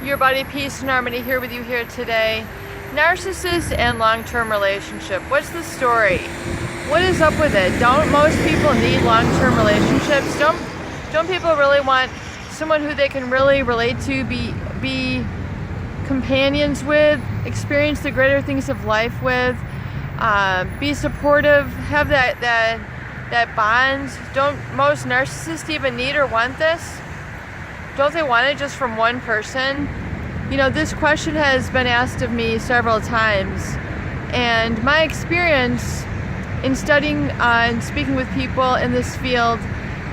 your buddy Peace and Harmony here with you here today. Narcissist and long-term relationship. What's the story? What is up with it? Don't most people need long-term relationships? Don't people really want someone who they can really relate to, be companions with, experience the greater things of life with, be supportive, have that bond? Don't most narcissists even need or want this? Don't they want it just from one person? You know, this question has been asked of me several times, and my experience in studying and speaking with people in this field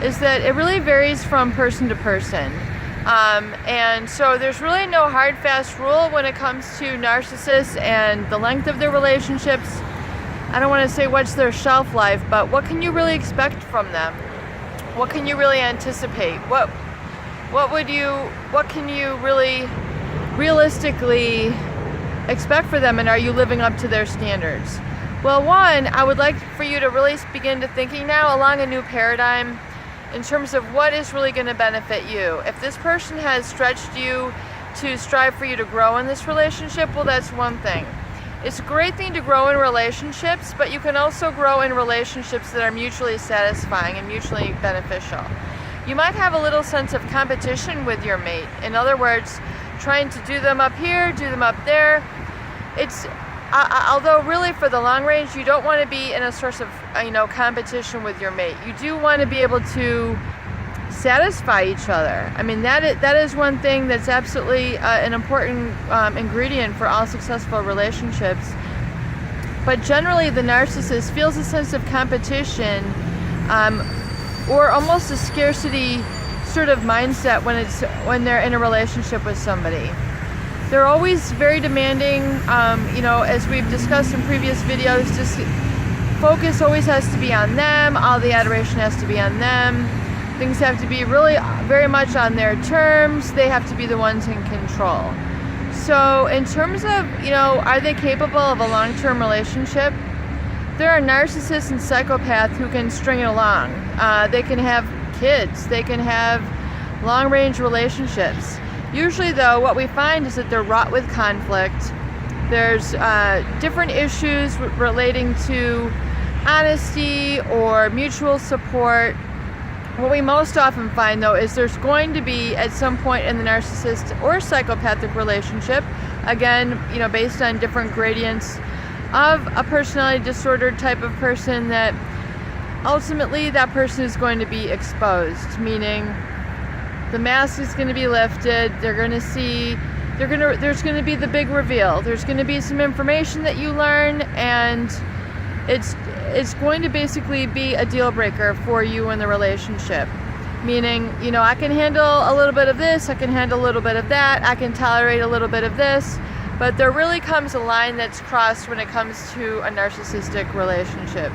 is that it really varies from person to person. And so there's really no hard, fast rule when it comes to narcissists and the length of their relationships. I don't want to say what's their shelf life, but what can you really expect from them? What can you really anticipate? What can you really realistically expect for them, and are you living up to their standards? Well, one, I would like for you to really begin to thinking now along a new paradigm in terms of what is really going to benefit you. If this person has stretched you to strive for you to grow in this relationship, well, that's one thing. It's a great thing to grow in relationships, but you can also grow in relationships that are mutually satisfying and mutually beneficial. You might have a little sense of competition with your mate. In other words, trying to do them up here, do them up there. Although really for the long range, you don't want to be in a source of competition with your mate. You do want to be able to satisfy each other. I mean, that is one thing that's absolutely an important ingredient for all successful relationships. But generally, the narcissist feels a sense of competition or almost a scarcity sort of mindset when they're in a relationship with somebody. They're always very demanding, as we've discussed in previous videos, just focus always has to be on them, all the adoration has to be on them, things have to be really very much on their terms, they have to be the ones in control. So in terms of, are they capable of a long-term relationship? There are narcissists and psychopaths who can string it along. They can have kids, they can have long-range relationships. Usually though, what we find is that they're wrought with conflict. There's different issues relating to honesty or mutual support. What we most often find though is there's going to be at some point in the narcissist or psychopathic relationship, again, based on different gradients of a personality disorder type of person, that ultimately that person is going to be exposed, meaning the mask is going to be lifted. There's going to be the big reveal. There's going to be some information that you learn, and it's going to basically be a deal breaker for you in the relationship. Meaning, I can handle a little bit of this, I can handle a little bit of that, I can tolerate a little bit of this, but there really comes a line that's crossed when it comes to a narcissistic relationship.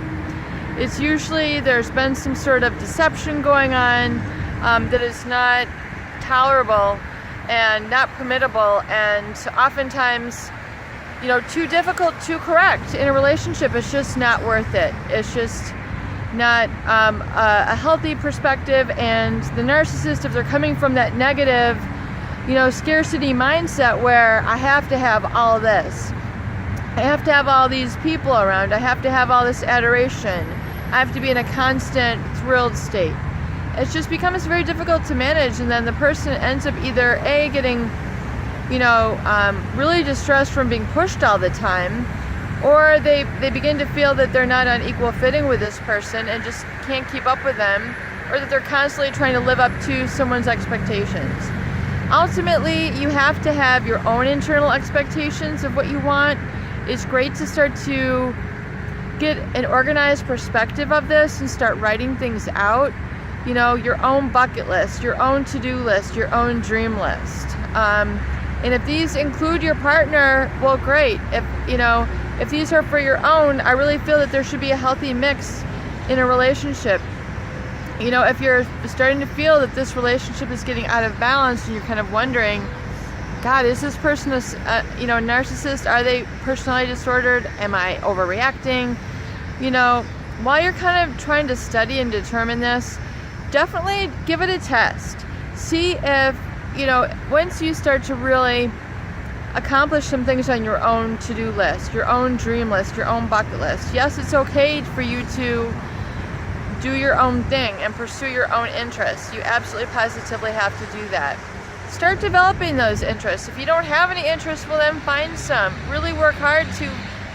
It's usually there's been some sort of deception going on that is not tolerable and not permittable, and oftentimes, too difficult to correct in a relationship. It's just not worth it. It's just not a healthy perspective, and the narcissist, if they're coming from that negative, scarcity mindset where I have to have all this, I have to have all these people around, I have to have all this adoration, I have to be in a constant thrilled state. It just becomes very difficult to manage, and then the person ends up either A, getting, really distressed from being pushed all the time, or they begin to feel that they're not on equal footing with this person and just can't keep up with them, or that they're constantly trying to live up to someone's expectations. Ultimately, you have to have your own internal expectations of what you want. It's great to start to get an organized perspective of this and start writing things out. Your own bucket list, your own to-do list, your own dream list. And if these include your partner, well, great. If these are for your own, I really feel that there should be a healthy mix in a relationship. If you're starting to feel that this relationship is getting out of balance and you're kind of wondering, God, is this person a narcissist? Are they personality disordered? Am I overreacting? While you're kind of trying to study and determine this, definitely give it a test. See if once you start to really accomplish some things on your own to-do list, your own dream list, your own bucket list, yes, it's okay for you to do your own thing and pursue your own interests. You absolutely positively have to do that. Start developing those interests. If you don't have any interests, well then find some. Really work hard to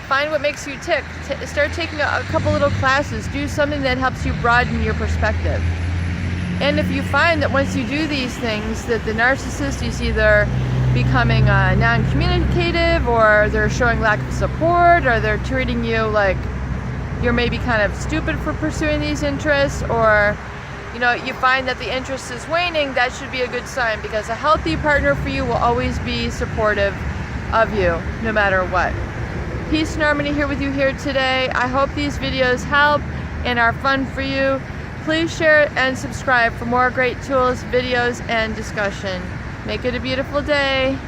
find what makes you tick. Start taking a couple little classes. Do something that helps you broaden your perspective. And if you find that once you do these things, that the narcissist is either becoming non-communicative, or they're showing lack of support, or they're treating you like you're maybe kind of stupid for pursuing these interests, or you find that the interest is waning, that should be a good sign, because a healthy partner for you will always be supportive of you no matter what. Peace and harmony here with you here today. I hope these videos help and are fun for you. Please share and subscribe for more great tools, videos, and discussion. Make it a beautiful day.